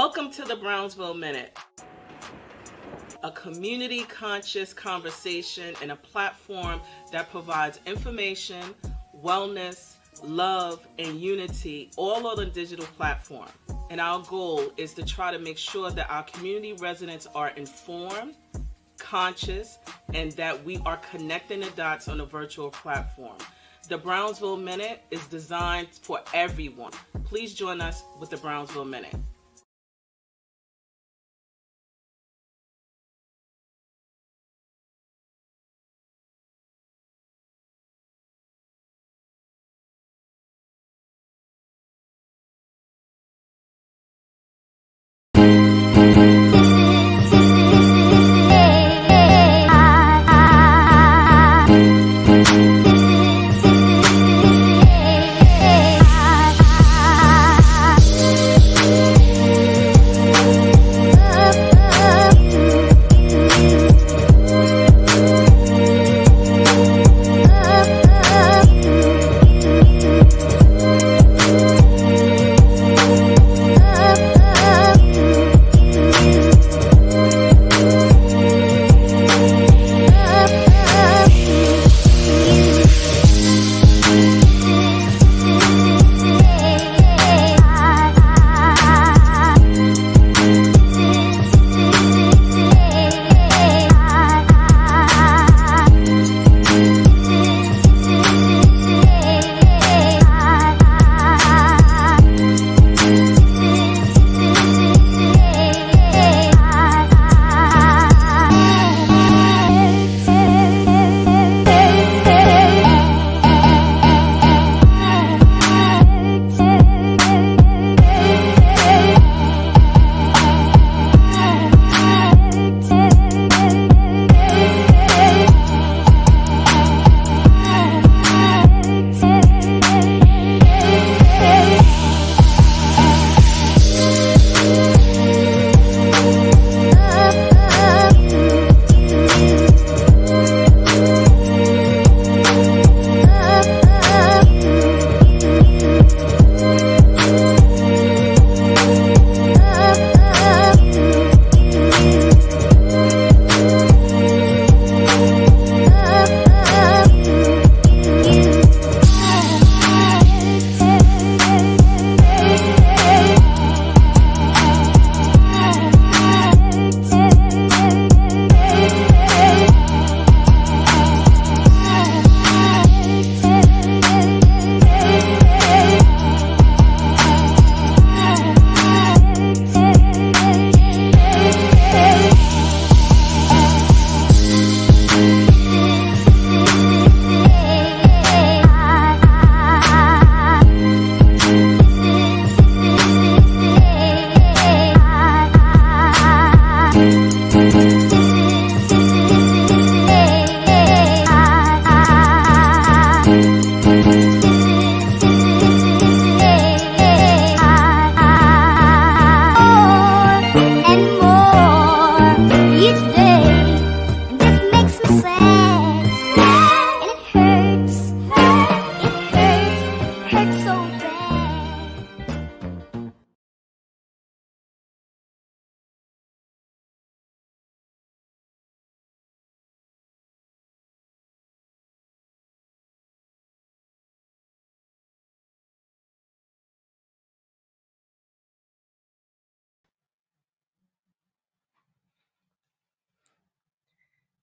Welcome to the Brownsville Minute, a community-conscious conversation and a platform that provides information, wellness, love, and unity all on a digital platform. And our goal is to try to make sure that our community residents are informed, conscious, and that we are connecting the dots on a virtual platform. The Brownsville Minute is designed for everyone. Please join us with the Brownsville Minute.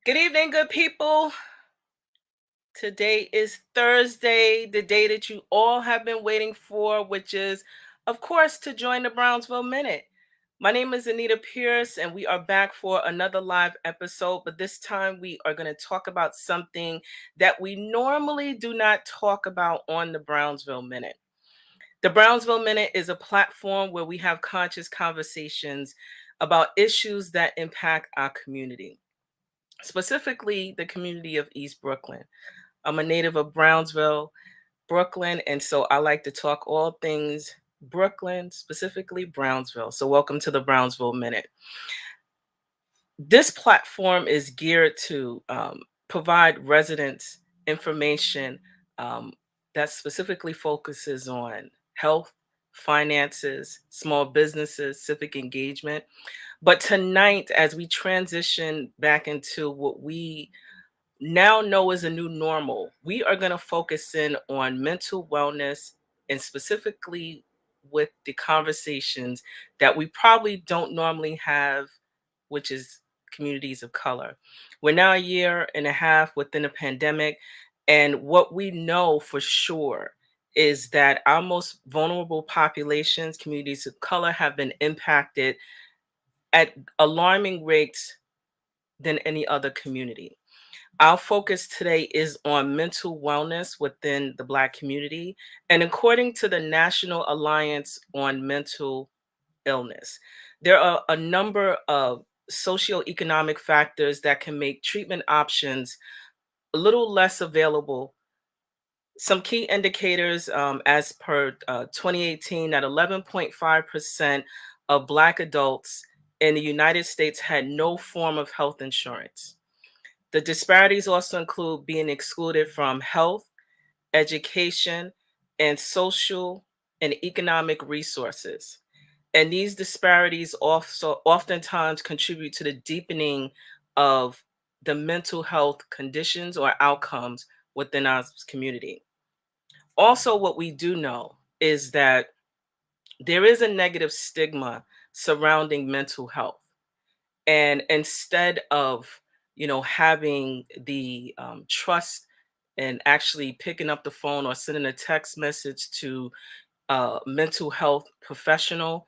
Good evening, good people. Today is Thursday, the day that you all have been waiting for, which is, of course, to join the Brownsville Minute. My name is Anita Pierce, and we are back for another live episode, but this time we are going to talk about something that we normally do not talk about on the Brownsville Minute. The Brownsville Minute is a platform where we have conscious conversations about issues that impact our community, specifically the community of East Brooklyn. I'm a native of Brownsville, Brooklyn, and so I like to talk all things Brooklyn, specifically Brownsville. So welcome to the Brownsville Minute. This platform is geared to provide residents information that specifically focuses on health, finances, small businesses, civic engagement. But tonight, as we transition back into what we now know is a new normal, we are going to focus in on mental wellness and specifically with the conversations that we probably don't normally have, which is communities of color. We're now a year and a half within a pandemic, and what we know for sure is that our most vulnerable populations, communities of color, have been impacted at alarming rates than any other community. Our focus today is on mental wellness within the Black community. And according to the National Alliance on Mental Illness, there are a number of socioeconomic factors that can make treatment options a little less available. Some key indicators, as per 2018, that 11.5% of Black adults in the United States had no form of health insurance. The disparities also include being excluded from health, education, and social and economic resources. And these disparities also oftentimes contribute to the deepening of the mental health conditions or outcomes within our community. Also, what we do know is that there is a negative stigma surrounding mental health. And instead of, having the trust and actually picking up the phone or sending a text message to a mental health professional,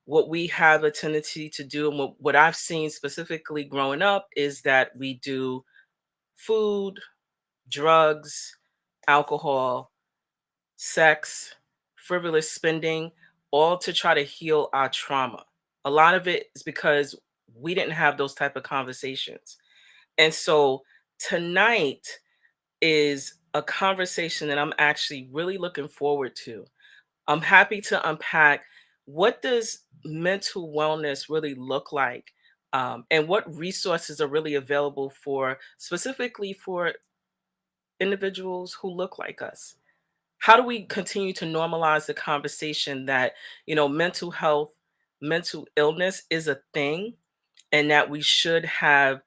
what we have a tendency to do, and what I've seen specifically growing up, is that we do food, drugs, alcohol, sex, frivolous spending, all to try to heal our trauma. A lot of it is because we didn't have those type of conversations. And so tonight is a conversation that I'm actually really looking forward to. I'm happy to unpack, what does mental wellness really look like, and what resources are really available for specifically for individuals who look like us. How do we continue to normalize the conversation that, mental health, mental illness is a thing, and that we should have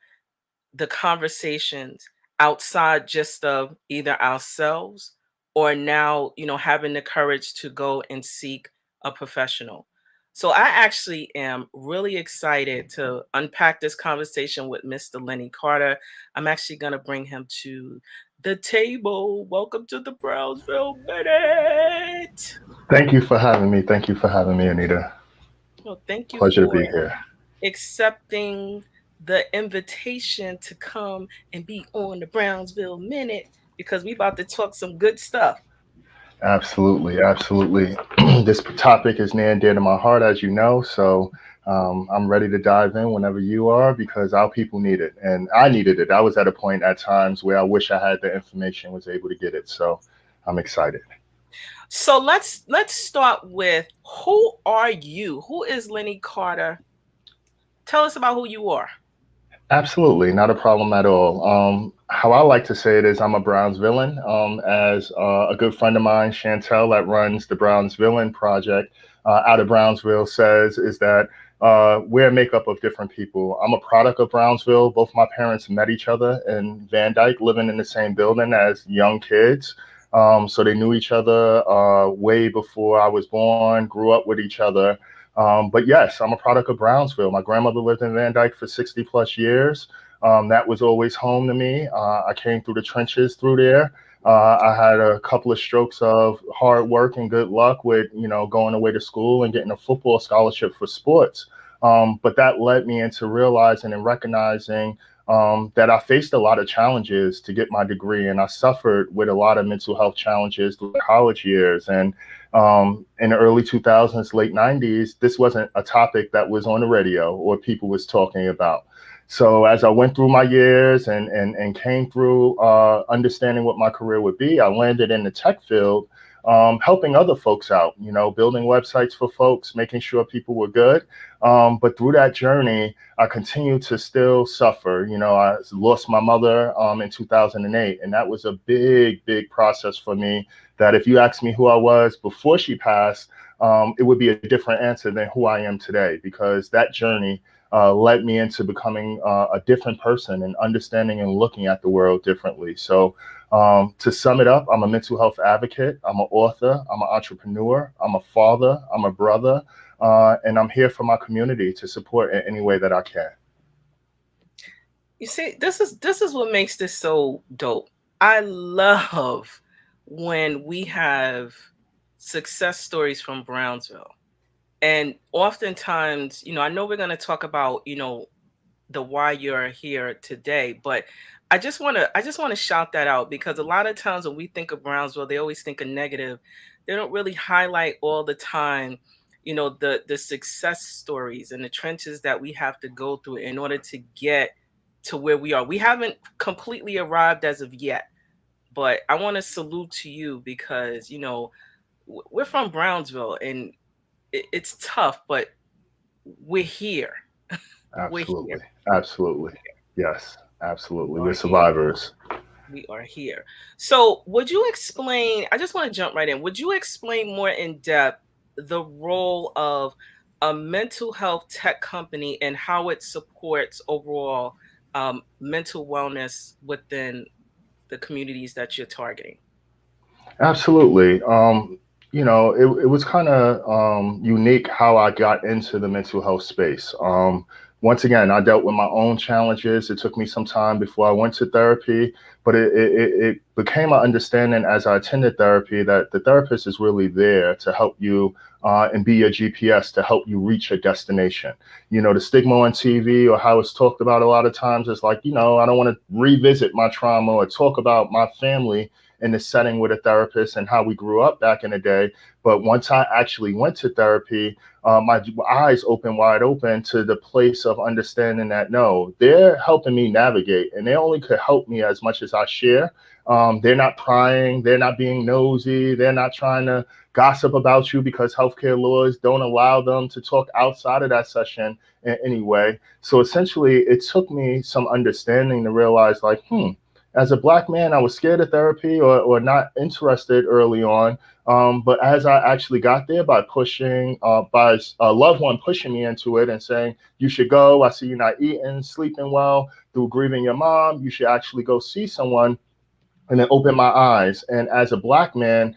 the conversations outside just of either ourselves or now, having the courage to go and seek a professional. So I actually am really excited to unpack this conversation with Mr. Lennie Carter. I'm actually going to bring him to the table. Welcome to the Brownsville Minute. Thank you for having me. Thank you for having me, Anita. Well, thank you Pleasure to for be here. accepting the invitation to come and be on the Brownsville Minute, because we about to talk some good stuff. Absolutely, absolutely. This topic is near and dear to my heart, as you know. So I'm ready to dive in whenever you are, because our people need it, and I needed it. I was at a point at times where I wish I had the information, was able to get it. So I'm excited. So let's start with, who are you? Who is Lennie Carter? Tell us about who you are. Absolutely, not a problem at all. How I like to say it is, I'm a Brownsvillian. As a good friend of mine, Chantel, that runs the Brownsvillian project out of Brownsville, says, is that we're a makeup of different people. I'm a product of Brownsville. Both my parents met each other in Van Dyke, living in the same building as young kids. So they knew each other way before I was born, grew up with each other. But yes, I'm a product of Brownsville. My grandmother lived in Van Dyke for 60 plus years. That was always home to me. I came through the trenches through there. I had a couple of strokes of hard work and good luck with, going away to school and getting a football scholarship for sports. But that led me into realizing and recognizing that I faced a lot of challenges to get my degree, and I suffered with a lot of mental health challenges through the college years. And in the early 2000s, late 90s, this wasn't a topic that was on the radio or people was talking about. So as I went through my years and came through understanding what my career would be, I landed in the tech field, helping other folks out, building websites for folks, making sure people were good. But through that journey, I continued to still suffer. I lost my mother in 2008, and that was a big, big process for me, that if you ask me who I was before she passed, it would be a different answer than who I am today, because that journey led me into becoming a different person and understanding and looking at the world differently. So, to sum it up, I'm a mental health advocate, I'm an author, I'm an entrepreneur, I'm a father, I'm a brother, and I'm here for my community to support in any way that I can. You see, this is what makes this so dope. I love when we have success stories from Brownsville. And oftentimes, I know we're going to talk about, the why you're here today, but I just want to shout that out, because a lot of times when we think of Brownsville, they always think of negative. They don't really highlight all the time, the success stories and the trenches that we have to go through in order to get to where we are. We haven't completely arrived as of yet, but I want to salute to you because, we're from Brownsville, and it's tough, but we're here. We're here. Absolutely. Absolutely. Yes, absolutely. We We're are here. survivors. We are here. So, would you explain? I just want to jump right in. Would you explain more in depth the role of a mental health tech company and how it supports overall mental wellness within the communities that you're targeting? Absolutely. It was kind of unique how I got into the mental health space. Once again, I dealt with my own challenges. It took me some time before I went to therapy, but it became an understanding as I attended therapy that the therapist is really there to help you and be your GPS to help you reach a destination. The stigma on TV or how it's talked about a lot of times is like, I don't want to revisit my trauma or talk about my family in the setting with a therapist and how we grew up back in the day. But once I actually went to therapy, my eyes opened wide open to the place of understanding that no, they're helping me navigate, and they only could help me as much as I share. They're not prying, they're not being nosy, they're not trying to gossip about you because healthcare laws don't allow them to talk outside of that session in any way. So essentially, it took me some understanding to realize, like, as a Black man, I was scared of therapy or not interested early on. But as I actually got there by pushing, by a loved one pushing me into it and saying, you should go. I see you're not eating, sleeping well, through grieving your mom. You should actually go see someone, and it opened my eyes. And as a Black man,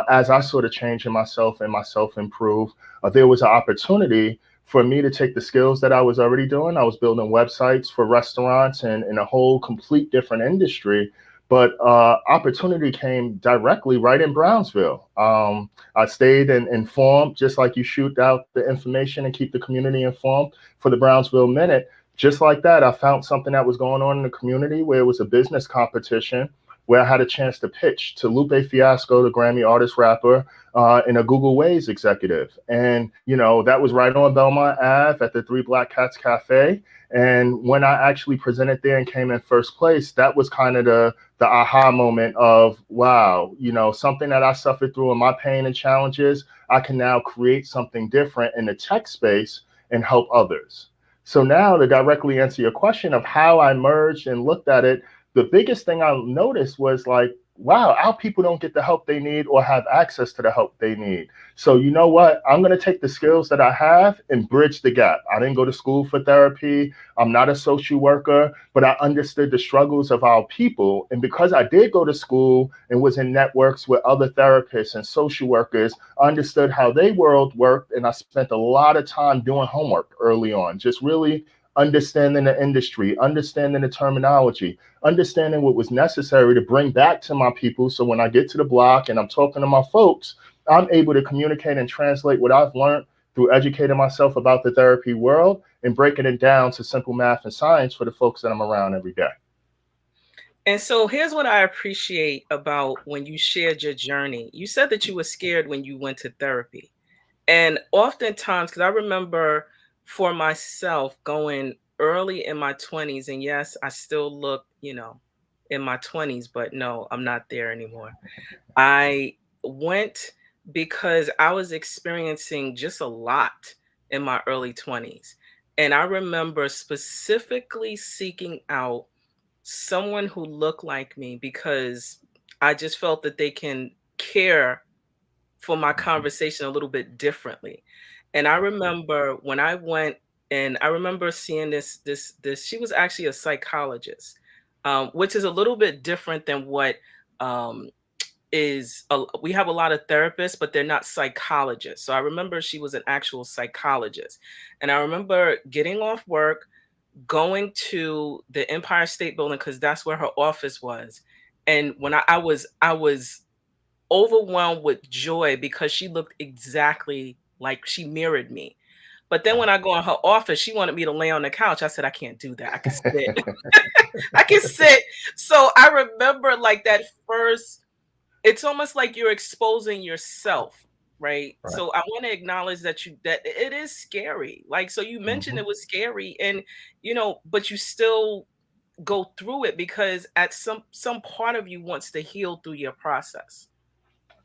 as I sort of changed in myself and myself improve, there was an opportunity for me to take the skills that I was already doing. I was building websites for restaurants and in a whole complete different industry. But opportunity came directly right in Brownsville. I stayed informed, just like you shoot out the information and keep the community informed for the Brownsville Minute. Just like that, I found something that was going on in the community where it was a business competition where I had a chance to pitch to Lupe Fiasco, the Grammy artist rapper, and a Google Waze executive. And, that was right on Belmont Ave at the Three Black Cats Cafe. And when I actually presented there and came in first place, that was kind of the aha moment of, wow, something that I suffered through in my pain and challenges, I can now create something different in the tech space and help others. So now, to directly answer your question of how I merged and looked at it, the biggest thing I noticed was like, wow, our people don't get the help they need or have access to the help they need. So you know what? I'm going to take the skills that I have and bridge the gap. I didn't go to school for therapy. I'm not a social worker, but I understood the struggles of our people. And because I did go to school and was in networks with other therapists and social workers, I understood how their world worked. And I spent a lot of time doing homework early on, just really understanding the industry, understanding the terminology, understanding what was necessary to bring back to my people. So when I get to the block and I'm talking to my folks, I'm able to communicate and translate what I've learned through educating myself about the therapy world and breaking it down to simple math and science for the folks that I'm around every day. And so here's what I appreciate about when you shared your journey. You said that you were scared when you went to therapy. And oftentimes, because I remember for myself going early in my 20s, and yes, I still look, in my 20s, but no, I'm not there anymore. I went because I was experiencing just a lot in my early 20s. And I remember specifically seeking out someone who looked like me because I just felt that they can care for my conversation a little bit differently. And I remember when I went, and I remember seeing this. She was actually a psychologist, which is a little bit different than what um, we have a lot of therapists, but they're not psychologists. So I remember she was an actual psychologist, and I remember getting off work, going to the Empire State Building because that's where her office was. And when I was overwhelmed with joy because she looked exactly like she mirrored me. But then when I go in her office, she wanted me to lay on the couch. I said, I can't do that. I can sit. I can sit. So I remember like that first, it's almost like you're exposing yourself, right? Right. So I want to acknowledge that it is scary. Like, so you mentioned Hmm. it was scary, and but you still go through it because at some part of you wants to heal through your process.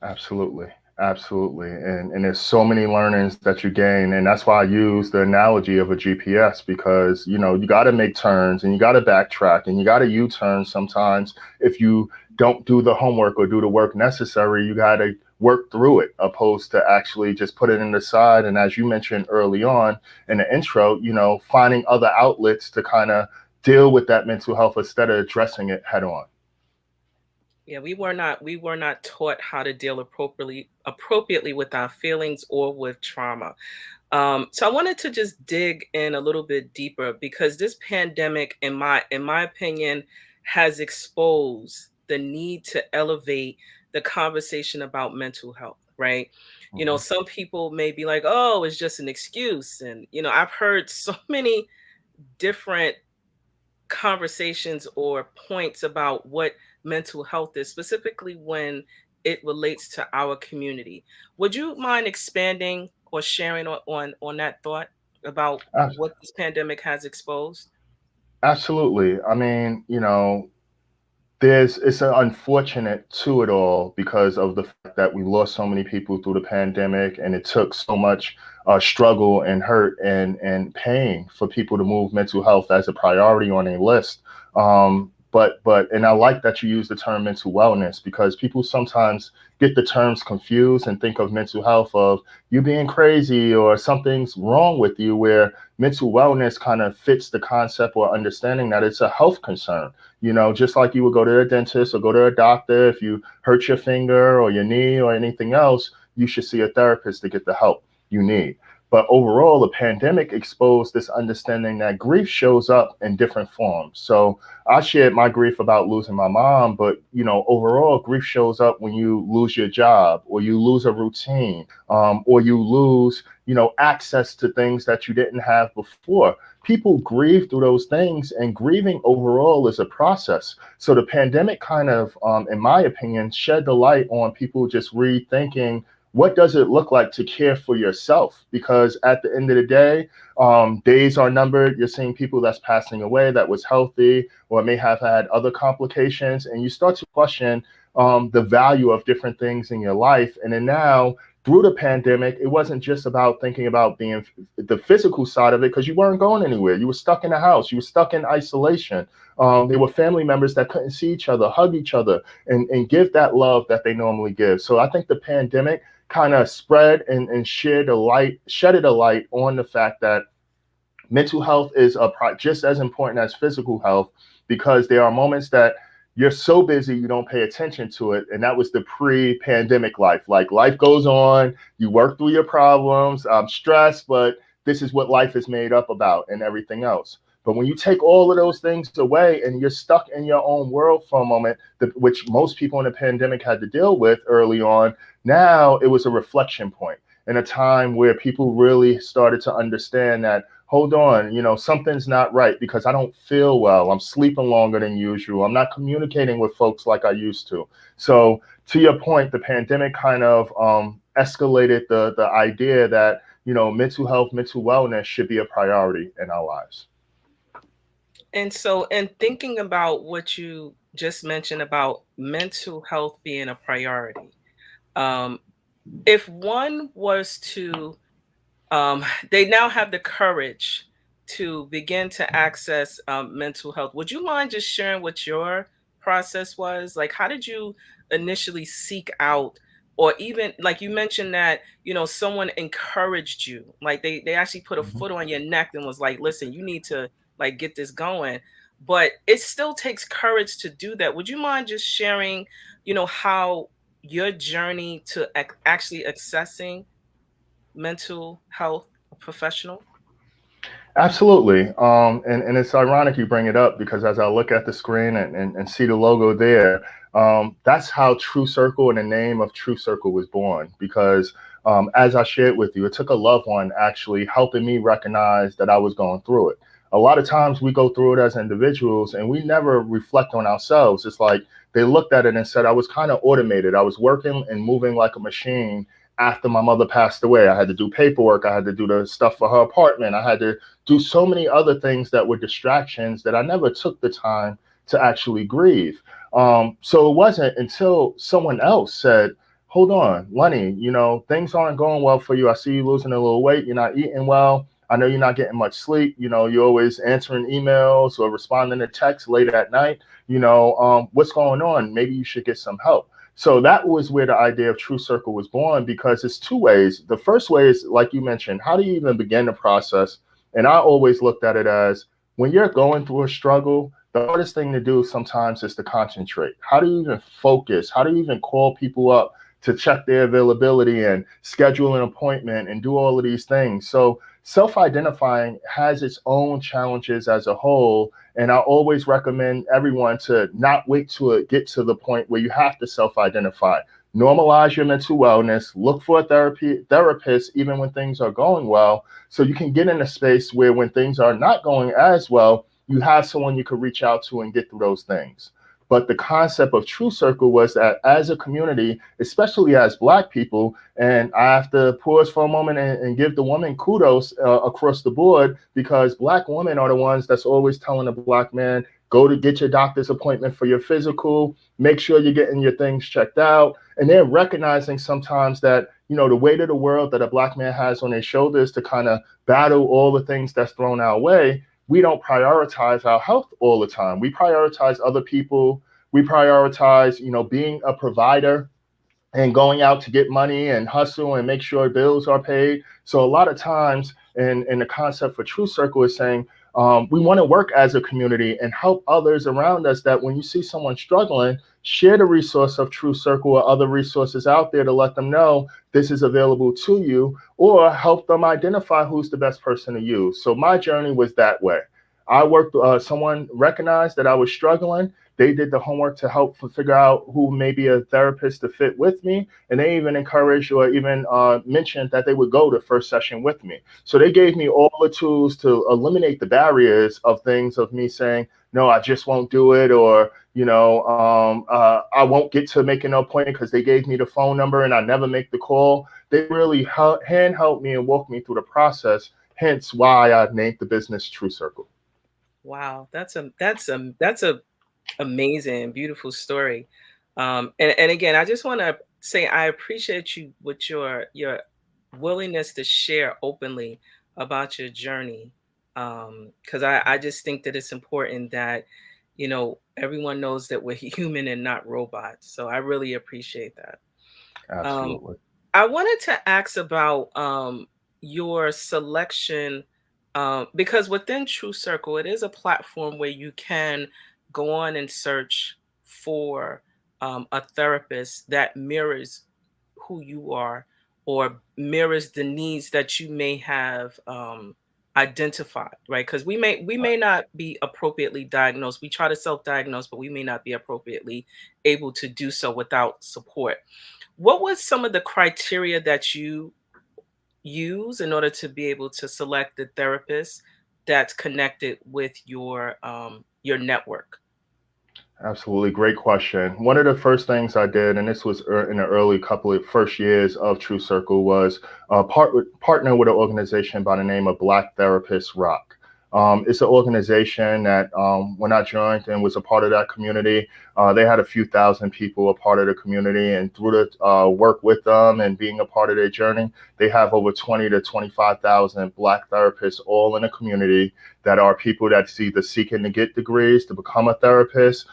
Absolutely. Absolutely. And there's so many learnings that you gain. And that's why I use the analogy of a GPS because, you got to make turns and you got to backtrack and you got to U-turn sometimes. If you don't do the homework or do the work necessary, you got to work through it opposed to actually just put it in the side. And as you mentioned early on in the intro, finding other outlets to kind of deal with that mental health instead of addressing it head on. Yeah, we were not taught how to deal appropriately with our feelings or with trauma. So I wanted to just dig in a little bit deeper because this pandemic, in my opinion, has exposed the need to elevate the conversation about mental health, right? Mhm. Some people may be like, "Oh, it's just an excuse," and I've heard so many different conversations or points about what mental health is, specifically when it relates to our community. Would you mind expanding or sharing on that thought about what this pandemic has exposed? Absolutely. I mean, it's an unfortunate to it all because of the fact that we lost so many people through the pandemic, and it took so much struggle and hurt and pain for people to move mental health as a priority on a list. But and I like that you use the term mental wellness because people sometimes get the terms confused and think of mental health of you being crazy or something's wrong with you, where mental wellness kind of fits the concept or understanding that it's a health concern. Just like you would go to a dentist or go to a doctor, if you hurt your finger or your knee or anything else, you should see a therapist to get the help you need. But overall, the pandemic exposed this understanding that grief shows up in different forms. So I shared my grief about losing my mom, but overall, grief shows up when you lose your job or you lose a routine, or you lose, access to things that you didn't have before. People grieve through those things, and grieving overall is a process. So the pandemic kind of, in my opinion, shed the light on people just rethinking what does it look like to care for yourself? Because at the end of the day, days are numbered. You're seeing people that's passing away that was healthy or may have had other complications, and you start to question the value of different things in your life. And then now, through the pandemic, it wasn't just about thinking about being the physical side of it because you weren't going anywhere. You were stuck in the house. You were stuck in isolation. There were family members that couldn't see each other, hug each other, and give that love that they normally give. So I think the pandemic kind of spread and shedded a light on the fact that mental health is just as important as physical health, because there are moments that you're so busy you don't pay attention to it, and that was the pre-pandemic life. Like, life goes on, you work through your problems. I'm stressed, but this is what life is made up about and everything else. But when you take all of those things away and you're stuck in your own world for a moment, which most people in the pandemic had to deal with early on, now it was a reflection point in a time where people really started to understand that, hold on, something's not right because I don't feel well. I'm sleeping longer than usual. I'm not communicating with folks like I used to. So to your point, the pandemic kind of escalated the idea that, mental health, mental wellness should be a priority in our lives. And so, in thinking about what you just mentioned about mental health being a priority, um, if one was to they now have the courage to begin to access mental health. Would you mind just sharing what your process was? Like, how did you initially seek out or even like you mentioned that, someone encouraged you, like they actually put a Mhm. foot on your neck and was like, listen, you need to like get this going. But it still takes courage to do that. Would you mind just sharing, how your journey to actually accessing mental health professional? Absolutely. And it's ironic you bring it up because as I look at the screen and see the logo there, that's how TruCircle and the name of TruCircle was born. Because as I shared with you, it took a loved one actually helping me recognize that I was going through it. A lot of times we go through it as individuals and we never reflect on ourselves. It's like they looked at it and said, I was kind of automated. I was working and moving like a machine after my mother passed away. I had to do paperwork. I had to do the stuff for her apartment. I had to do so many other things that were distractions that I never took the time to actually grieve. So it wasn't until someone else said, hold on, Lennie, things aren't going well for you. I see you losing a little weight. You're not eating well. I know you're not getting much sleep. You're always answering emails or responding to texts late at night. What's going on? Maybe you should get some help. So that was where the idea of TruCircle was born, because it's two ways. The first way is, like you mentioned, how do you even begin the process? And I always looked at it as, when you're going through a struggle, the hardest thing to do sometimes is to concentrate. How do you even focus? How do you even call people up to check their availability and schedule an appointment and do all of these things? So self-identifying has its own challenges as a whole. And I always recommend everyone to not wait to it get to the point where you have to self-identify. Normalize your mental wellness, look for a therapist even when things are going well, so you can get in a space where when things are not going as well, you have someone you could reach out to and get through those things. But the concept of TruCircle was that as a community, especially as Black people, and I have to pause for a moment and give the woman kudos across the board, because Black women are the ones that's always telling a Black man, go to get your doctor's appointment for your physical, make sure you're getting your things checked out. And they're recognizing sometimes that, the weight of the world that a Black man has on his shoulders to kind of battle all the things that's thrown our way. We don't prioritize our health all the time. We prioritize other people. We prioritize, being a provider and going out to get money and hustle and make sure bills are paid. So a lot of times, and the concept for TruCircle is saying, we want to work as a community and help others around us, that when you see someone struggling, share the resource of TruCircle or other resources out there to let them know this is available to you, or help them identify who's the best person to use. So my journey was that way. I worked, someone recognized that I was struggling. They did the homework to help figure out who may be a therapist to fit with me. And they even encouraged or even mentioned that they would go to first session with me. So they gave me all the tools to eliminate the barriers of things of me saying, no, I just won't do it. Or, I won't get to make an appointment because they gave me the phone number and I never make the call. They really hand helped me and walked me through the process. Hence why I named the business TruCircle. Wow, that's a amazing, beautiful story. And again, I just want to say I appreciate you with your willingness to share openly about your journey. Because I just think that it's important that everyone knows that we're human and not robots. So I really appreciate that. Um, Absolutely. I wanted to ask about your selection, because within True Circle, it is a platform where you can go on and search for a therapist that mirrors who you are, or mirrors the needs that you may have identified, right? Because we may not be appropriately diagnosed. We try to self-diagnose, but we may not be appropriately able to do so without support. What was some of the criteria that you use in order to be able to select the therapist that's connected with your network? Absolutely. Great question. One of the first things I did, and this was in the early couple of first years of TruCircle, was partner with an organization by the name of Black Therapists Rock. It's an organization that when I joined and was a part of that community, they had a few thousand people a part of the community, and through the work with them and being a part of their journey, they have over 20 to 25,000 Black therapists all in the community that are people that's either seeking to get degrees to become a therapist,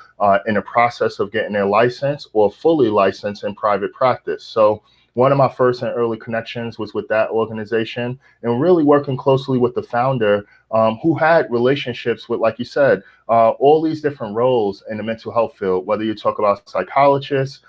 in the process of getting their license, or fully licensed in private practice. So one of my first and early connections was with that organization, and really working closely with the founder, who had relationships with, like you said, all these different roles in the mental health field, whether you talk about psychologists,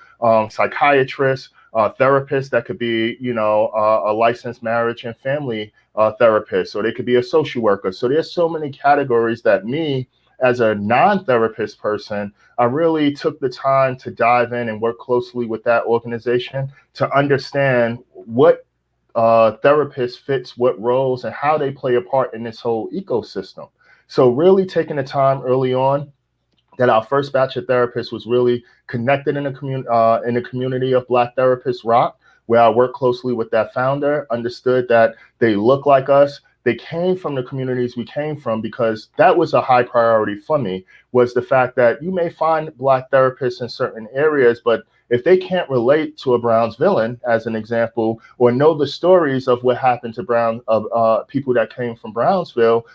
psychiatrists, therapists that could be, a licensed marriage and family therapist, or they could be a social worker. So there's so many categories that me, as a non-therapist person, I really took the time to dive in and work closely with that organization to understand what therapist fits what roles and how they play a part in this whole ecosystem. So really taking the time early on that our first batch of therapists was really connected in the community of Black Therapists Rock, where I worked closely with that founder, understood that they look like us. They came from the communities we came from, because that was a high priority for me, was the fact that you may find Black therapists in certain areas, but if they can't relate to a Brownsvillian, as an example, or know the stories of what happened to people that came from Brownsville,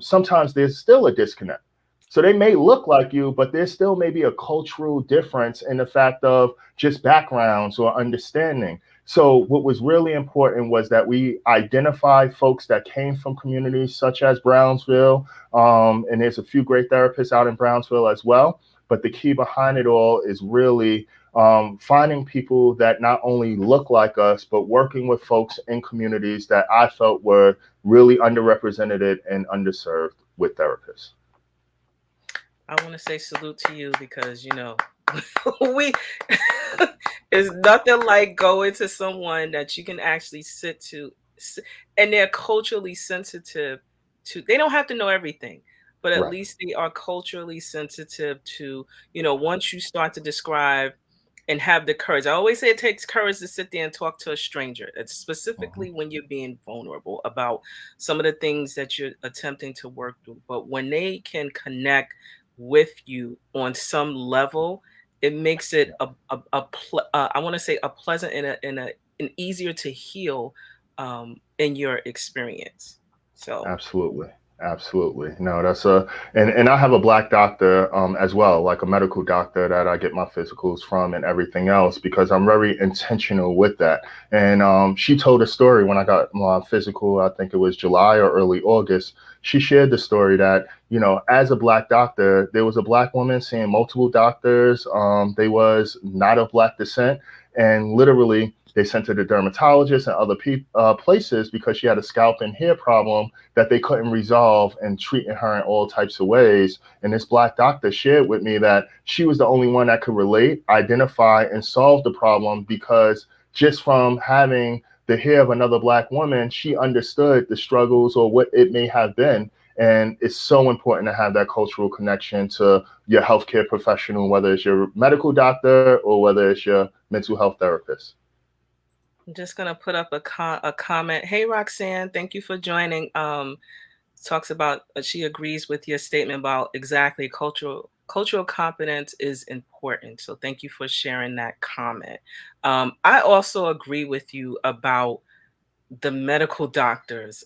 sometimes there's still a disconnect. So they may look like you, but there still may be a cultural difference in the fact of just backgrounds or understanding. So what was really important was that we identify folks that came from communities such as Brownsville, and there's a few great therapists out in Brownsville as well. But the key behind it all is really finding people that not only look like us, but working with folks in communities that I felt were really underrepresented and underserved with therapists. I want to say salute to you because we it's nothing like going to someone that you can actually and they're culturally sensitive to. They don't have to know everything, but at Right. least they are culturally sensitive to, once you start to describe and have the courage. I always say it takes courage to sit there and talk to a stranger. It's Mhm. specifically when you're being vulnerable about some of the things that you're attempting to work through. But when they can connect with you on some level, it makes it I want to say a pleasant and an easier to heal in your experience. So Absolutely. Absolutely. No, that's and I have a Black doctor as well, like a medical doctor that I get my physicals from and everything else, because I'm very intentional with that. And she told a story when I got my physical, I think it was July or early August. She shared the story that, as a Black doctor, there was a Black woman seeing multiple doctors. They was not of Black descent, and literally they sent her to dermatologists and other places because she had a scalp and hair problem that they couldn't resolve, and treating her in all types of ways. And this Black doctor shared with me that she was the only one that could relate, identify, and solve the problem, because just from having the hair of another Black woman, she understood the struggles or what it may have been. And it's so important to have that cultural connection to your healthcare professional, whether it's your medical doctor or whether it's your mental health therapist. I'm just gonna put up a comment. Hey Roxanne, thank you for joining. Talks about she agrees with your statement about exactly cultural competence is important. So thank you for sharing that comment. I also agree with you about the medical doctors.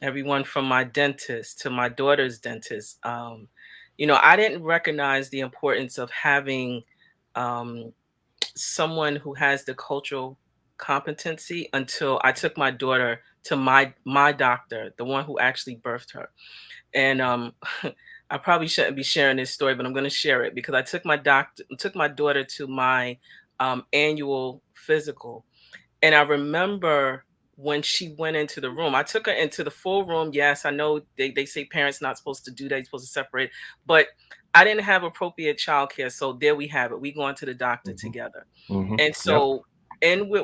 Everyone from my dentist to my daughter's dentist. I didn't recognize the importance of having um, someone who has the cultural competency until I took my daughter to my doctor, the one who actually birthed her. And I probably shouldn't be sharing this story, but I'm going to share it because I took my daughter to my annual physical, and I remember when she went into the room, I took her into the full room. Yes, I know they say parents not supposed to do that, you're supposed to separate, but I didn't have appropriate childcare. So there we have it. We going to the doctor Hmm. together. Hmm. And Yep. so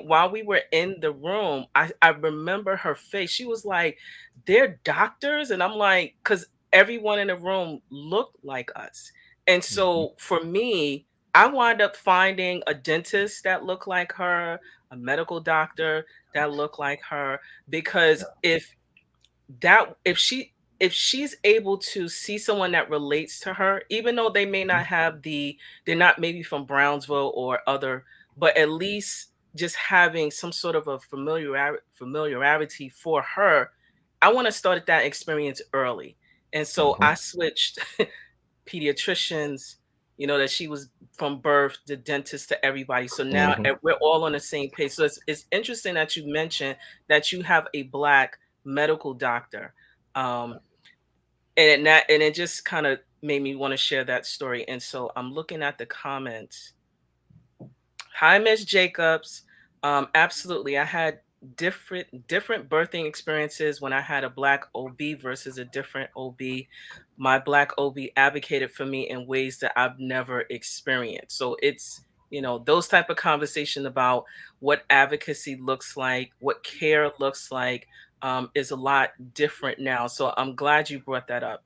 while we were in the room, I remember her face. She was like, they're doctors. And I'm like, because everyone in the room looked like us. And Hmm. so for me, I wound up finding a dentist that looked like her, a medical doctor that looked like her, because Yeah. if she if she's able to see someone that relates to her, even though they may not have they're not maybe from Brownsville or other, but at least just having some sort of a familiarity for her, I want to start that experience early. And so Hmm. I switched pediatricians, that she was from birth, the dentist to everybody. So now Hmm. we're all on the same page. So it's interesting that you mentioned that you have a Black medical doctor. Um, and it just kind of made me want to share that story. And so I'm looking at the comments. Hi, Miss Jacobs. Absolutely. I had different birthing experiences when I had a Black OB versus a different OB. My Black OB advocated for me in ways that I've never experienced. So it's, those type of conversation about what advocacy looks like, what care looks like, is a lot different now. So I'm glad you brought that up.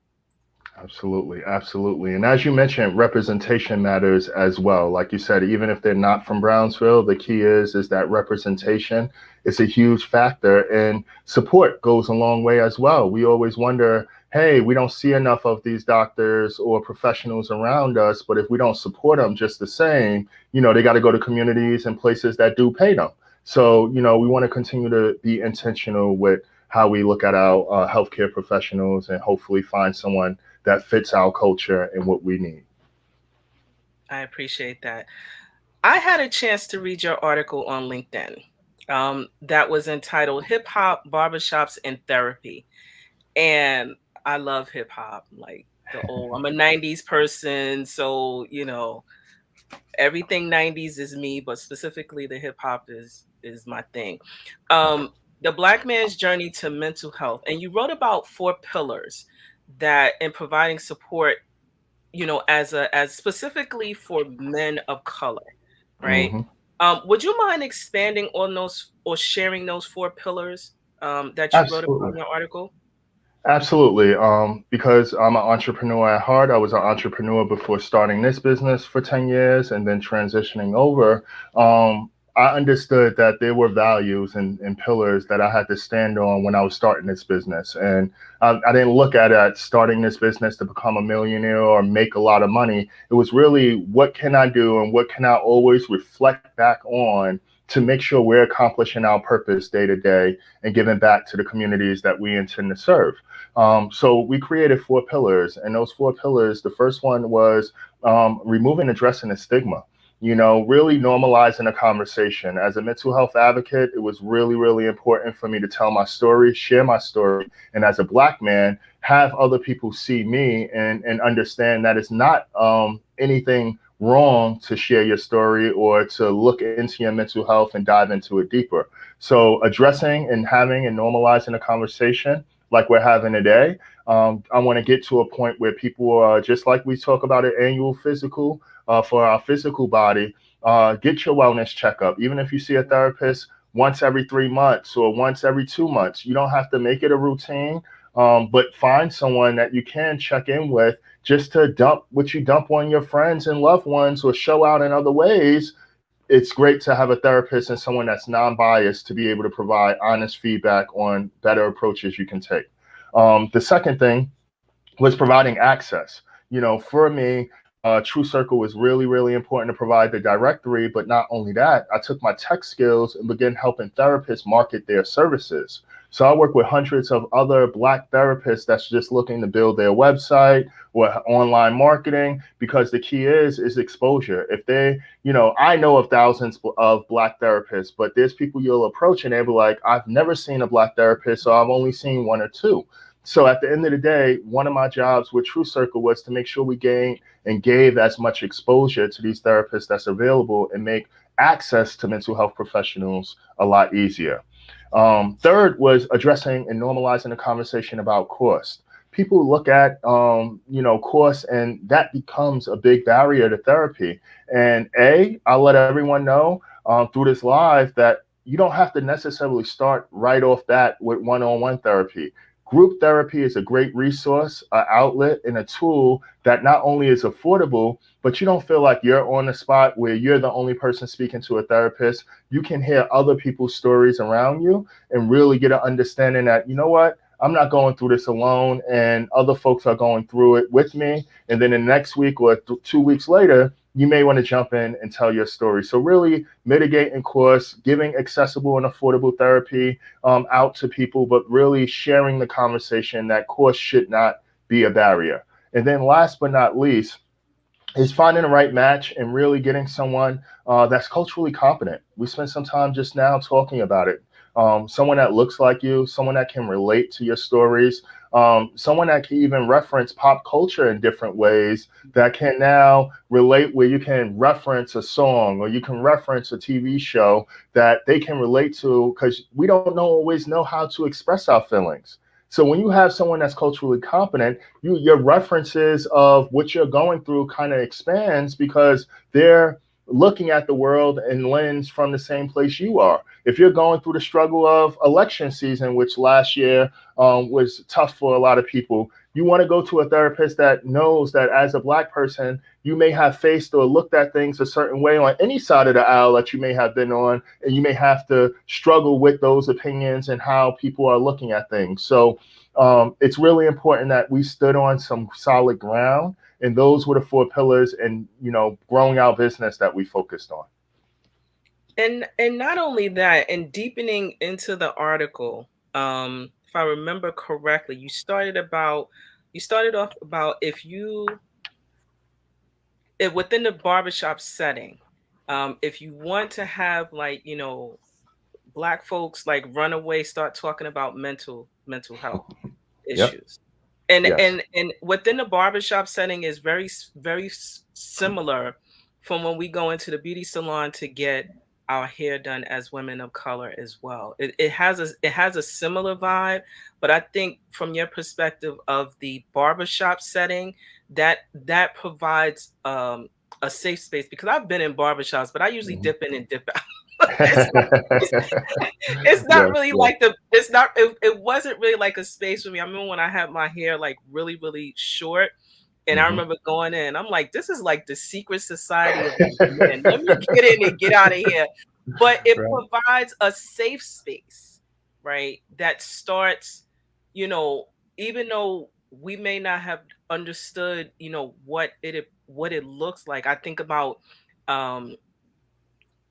Absolutely, absolutely. And as you mentioned, representation matters as well. Like you said, even if they're not from Brownsville, the key is that representation is a huge factor, and support goes a long way as well. We always wonder, hey, we don't see enough of these doctors or professionals around us, but if we don't support them just the same, they got to go to communities and places that do pay them. So, we want to continue to be intentional with how we look at our healthcare professionals and hopefully find someone that fits our culture and what we need. I appreciate that. I had a chance to read your article on LinkedIn that was entitled Hip Hop, Barbershops, and Therapy. And I love hip hop, like I'm a 90s person. So, everything 90s is me, but specifically the hip hop is my thing. The Black man's journey to mental health. And you wrote about 4 pillars that in providing support, as specifically for men of color, right? Hmm. Would you mind expanding on those or sharing those 4 pillars that you wrote about Absolutely. in your article? Absolutely. Because I'm an entrepreneur at heart. I was an entrepreneur before starting this business for 10 years and then transitioning over. I understood that there were values and pillars that I had to stand on when I was starting this business. And I didn't look at starting this business to become a millionaire or make a lot of money. It was really what can I do and what can I always reflect back on to make sure we're accomplishing our purpose day to day and giving back to the communities that we intend to serve. So we created 4 pillars, and those 4 pillars, the first one was removing and addressing the stigma. Really normalizing a conversation. As a mental health advocate, it was really, really important for me to tell my story, share my story, and as a Black man, have other people see me and understand that it's not anything wrong to share your story or to look into your mental health and dive into it deeper. So addressing and having and normalizing a conversation like we're having today. I want to get to a point where people are just like we talk about an annual physical for our physical body. Get your wellness checkup. Even if you see a therapist once every 3 months or once every 2 months, you don't have to make it a routine, but find someone that you can check in with just to dump what you dump on your friends and loved ones or show out in other ways. It's great to have a therapist and someone that's non-biased to be able to provide honest feedback on better approaches you can take. The second thing was providing access. For me, TruCircle was really, really important to provide the directory. But not only that, I took my tech skills and began helping therapists market their services. So I work with hundreds of other Black therapists that's just looking to build their website or online marketing, because the key is exposure. If they, I know of thousands of Black therapists, but there's people you'll approach and they'll be like, I've never seen a Black therapist, so I've only seen one or two. So at the end of the day, one of my jobs with TruCircle was to make sure we gain and gave as much exposure to these therapists that's available and make access to mental health professionals a lot easier. Third was addressing and normalizing the conversation about cost. People look at, cost, and that becomes a big barrier to therapy. And I'll let everyone know through this live that you don't have to necessarily start right off that with one-on-one therapy. Group therapy is a great resource, an outlet, and a tool that not only is affordable, but you don't feel like you're on the spot where you're the only person speaking to a therapist. You can hear other people's stories around you and really get an understanding that, you know what, I'm not going through this alone, and other folks are going through it with me. And then the next week or 2 weeks later, you may want to jump in and tell your story. So really mitigating costs, giving accessible and affordable therapy out to people, but really sharing the conversation that cost should not be a barrier. And then last but not least, is finding the right match and really getting someone that's culturally competent. We spent some time just now talking about it. Someone that looks like you, someone that can relate to your stories, someone that can even reference pop culture in different ways, that can now relate, where you can reference a song or you can reference a TV show that they can relate to, because we don't always know how to express our feelings. So when you have someone that's culturally competent, your references of what you're going through kind of expands, because they're looking at the world and lens from the same place you are. If you're going through the struggle of election season, which last year was tough for a lot of people, you want to go to a therapist that knows that as a Black person, you may have faced or looked at things a certain way on any side of the aisle that you may have been on, and you may have to struggle with those opinions and how people are looking at things. So it's really important that we stood on some solid ground, and those were the four pillars, and growing our business that we focused on. And not only that, and deepening into the article, if I remember correctly, you started off about within the barbershop setting, if you want to have, like, Black folks like run away, start talking about mental health Yep. issues. And Yes. and within the barbershop setting is very similar from when we go into the beauty salon to get our hair done as women of color as well. It has a similar vibe, but I think from your perspective of the barbershop setting, that provides a safe space, because I've been in barbershops, but I usually Mhm. dip in and dip out. It's not it's not Yes, really yes. like the it's not it wasn't really like a space for me. I remember when I had my hair like really, really short, and I Mhm. remember going in, I'm like, this is like the secret society of like men. Let me get in and get out of here. But it Right. provides a safe space, right? That starts, you know, even though we may not have understood, what it looks like. I think about um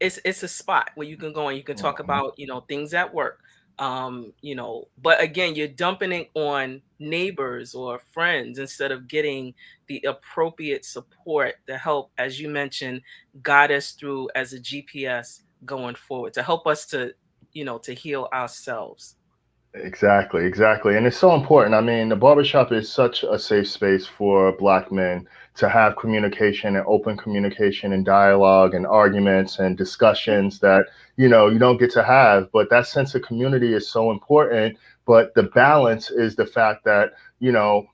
it's a spot where you can go and you can talk Mhm. about, things at work. But again, you're dumping it on neighbors or friends instead of getting the appropriate support to help, as you mentioned, guide us through as a GPS going forward, to help us to heal ourselves. Exactly, exactly. And it's so important. I mean, the barbershop is such a safe space for Black men to have communication and open communication and dialogue and arguments and discussions that, you don't get to have. But that sense of community is so important. But the balance is the fact that, you know,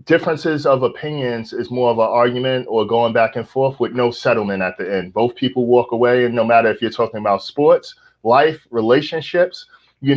differences of opinions is more of an argument or going back and forth with no settlement at the end. Both people walk away, and no matter if you're talking about sports, life, relationships, you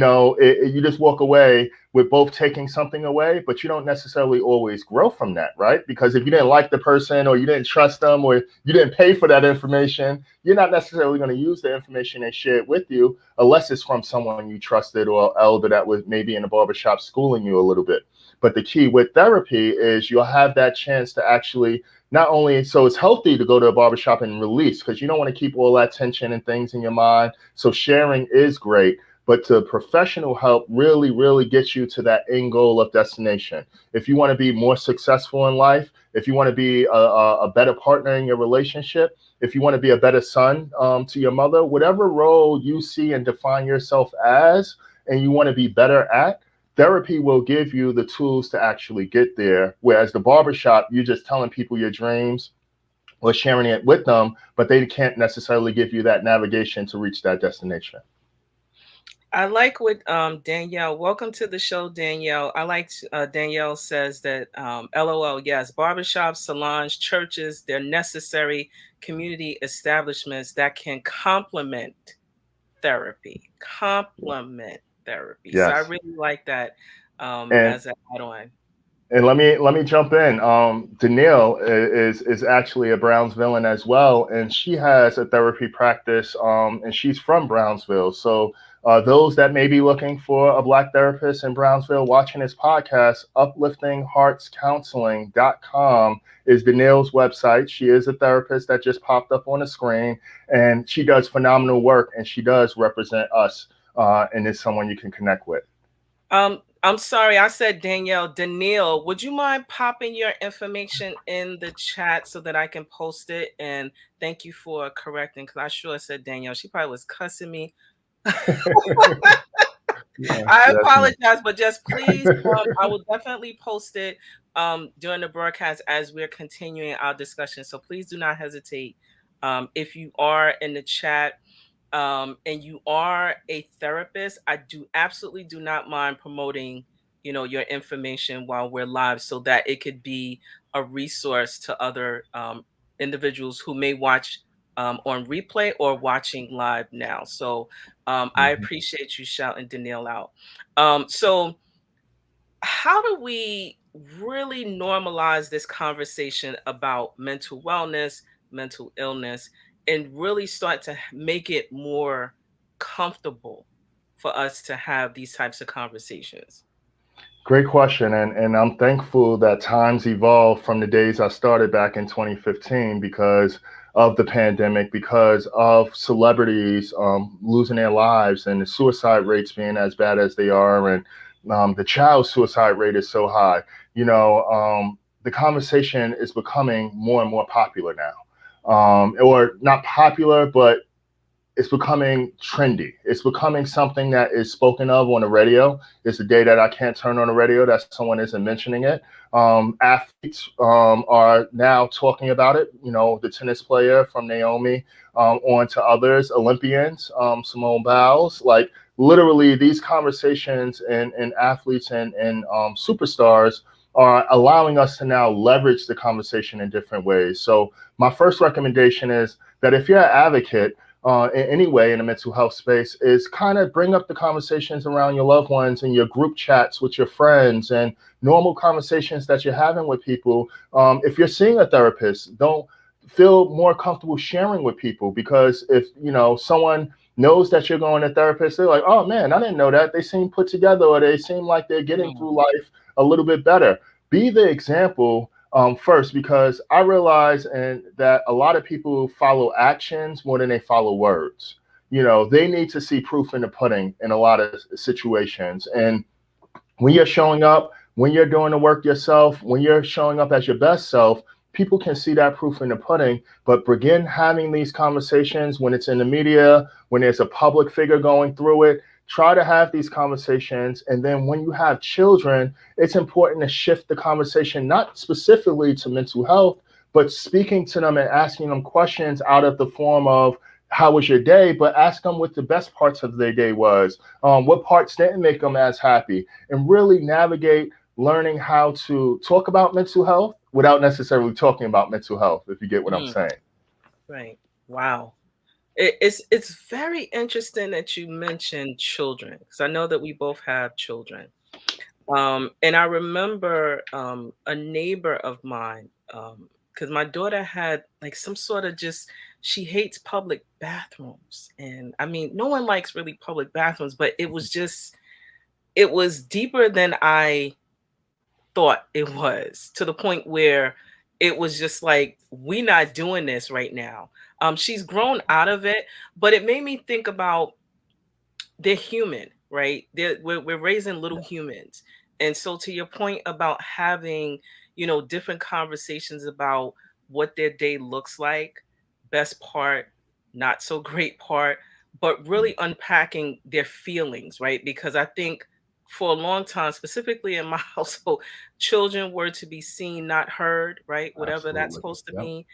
just walk away with both taking something away, but you don't necessarily always grow from that, right? Because if you didn't like the person, or you didn't trust them, or you didn't pay for that information, you're not necessarily going to use the information they shared with you, unless it's from someone you trusted or elder that was maybe in the barbershop schooling you a little bit. But the key with therapy is you'll have that chance to actually, not only, so it's healthy to go to a barbershop and release, because you don't want to keep all that tension and things in your mind. So sharing is great, but the professional help really, really gets you to that end goal of destination. If you want to be more successful in life, if you want to be a better partner in your relationship, if you want to be a better son to your mother, whatever role you see and define yourself as, and you want to be better at, therapy will give you the tools to actually get there. Whereas the barbershop, you're just telling people your dreams or sharing it with them, but they can't necessarily give you that navigation to reach that destination. I like what Danielle. Welcome to the show, Danielle. Danielle says that LOL. Yes, barbershops, salons, churches, they're necessary community establishments that can complement therapy. Complement therapy. So I Yes. really like that And as an add-on. And let me jump in. Danielle is actually a Brownsvillian as well, and she has a therapy practice, and she's from Brownsville. So Those that may be looking for a Black therapist in Brownsville watching this podcast, upliftingheartscounseling.com is Danielle's website. She is a therapist that just popped up on the screen, and she does phenomenal work, and she does represent us, and is someone you can connect with. I'm sorry, I said Danielle. Danielle, would you mind popping your information in the chat so that I can post it? And thank you for correcting, because I sure said Danielle. She probably was cussing me. Yes, I yes, ma'am. apologize, but just please, I will definitely post it during the broadcast as we're continuing our discussion. So please do not hesitate. If you are in the chat, and you are a therapist, I do absolutely do not mind promoting, your information while we're live so that it could be a resource to other individuals who may watch on replay or watching live now. So I Mhm. appreciate you shouting Danielle out. So how do we really normalize this conversation about mental wellness, mental illness, and really start to make it more comfortable for us to have these types of conversations? Great question. And I'm thankful that times evolved from the days I started back in 2015 because of the pandemic, because of celebrities losing their lives and the suicide rates being as bad as they are. And the child suicide rate is so high. The conversation is becoming more and more popular now. Or not popular, but it's becoming trendy. It's becoming something that is spoken of on the radio. It's a day that I can't turn on the radio that someone isn't mentioning it. Athletes are now talking about it. The tennis player from Naomi on to others, Olympians, Simone Biles. Like literally, these conversations and athletes and superstars are allowing us to now leverage the conversation in different ways. So my first recommendation is that if you're an advocate, in any way in the mental health space is kind of bring up the conversations around your loved ones and your group chats with your friends and normal conversations that you're having with people. If you're seeing a therapist, don't feel more comfortable sharing with people, because if someone knows that you're going to therapist, they're like, oh man, I didn't know that. They seem put together, or they seem like they're getting Mm, through life a little bit better. Be the example first, because I realize and that a lot of people follow actions more than they follow words. They need to see proof in the pudding in a lot of situations. And when you're showing up, when you're doing the work yourself, when you're showing up as your best self, people can see that proof in the pudding. But begin having these conversations when it's in the media, when there's a public figure going through it. Try to have these conversations. And then when you have children, it's important to shift the conversation, not specifically to mental health, but speaking to them and asking them questions out of the form of, how was your day? But ask them what the best parts of their day was. What parts didn't make them as happy, and really navigate learning how to talk about mental health without necessarily talking about mental health, if you get what I'm mm, saying. right. Wow. It's very interesting that you mentioned children, because I know that we both have children. And I remember a neighbor of mine, because my daughter had like some sort of just, she hates public bathrooms. And I mean, no one likes really public bathrooms, but it was deeper than I thought it was, to the point where it was just like, we not doing this right now. She's grown out of it, but it made me think about, they're human, right? We're raising little humans. And so to your point about having, different conversations about what their day looks like, best part, not so great part, but really unpacking their feelings, right? Because I think for a long time, specifically in my household, children were to be seen, not heard, right? Whatever that's Absolutely. supposed to Yep. mean.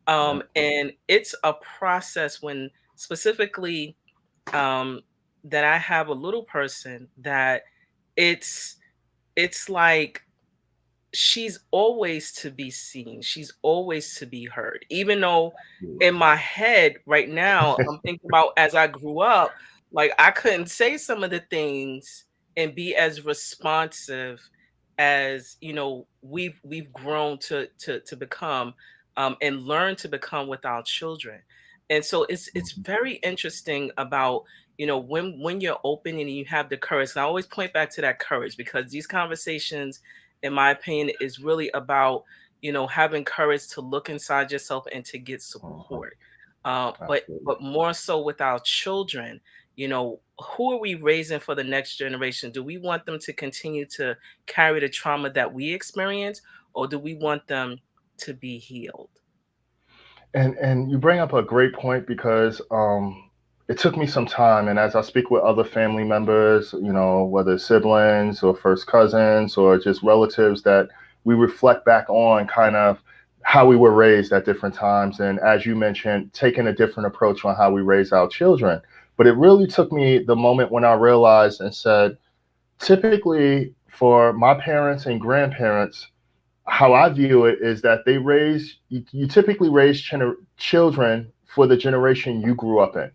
Yep. And it's a process when specifically um, that I have a little person that it's it's like she's always to be seen. She's always to be heard. Even though Absolutely. in my head right now, I'm thinking about as I grew up, like I couldn't say some of the things and be as responsive as we've grown to become, and learn to become with our children. And so it's Mhm. very interesting about when you're open and you have the courage. And I always point back to that courage, because these conversations, in my opinion, is really about, having courage to look inside yourself and to get Mhm. support. But Absolutely. but more so with our children, who are we raising for the next generation? Do we want them to continue to carry the trauma that we experience, or do we want them to be healed? And you bring up a great point because it took me some time, and as I speak with other family members, whether siblings or first cousins or just relatives, that we reflect back on kind of how we were raised at different times, and as you mentioned, taking a different approach on how we raise our children. But it really took me the moment when I realized and said, typically for my parents and grandparents, how I view it is that you typically raise children for the generation you grew up in.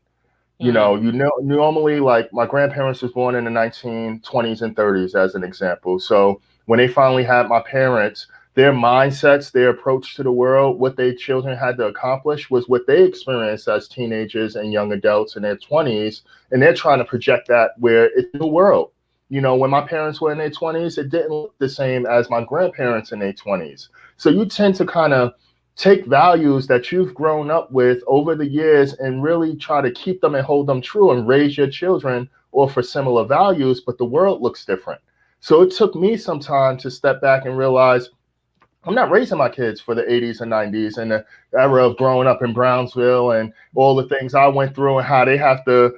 Mm, Normally, like my grandparents was born in the 1920s and 30s, as an example. So when they finally had my parents, their mindsets, their approach to the world, what their children had to accomplish was what they experienced as teenagers and young adults in their 20s. And they're trying to project that where it's the world. When my parents were in their 20s, it didn't look the same as my grandparents in their 20s. So you tend to kind of take values that you've grown up with over the years and really try to keep them and hold them true and raise your children or for similar values, but the world looks different. So it took me some time to step back and realize I'm not raising my kids for the 80s and 90s and the era of growing up in Brownsville and all the things I went through and how they have to,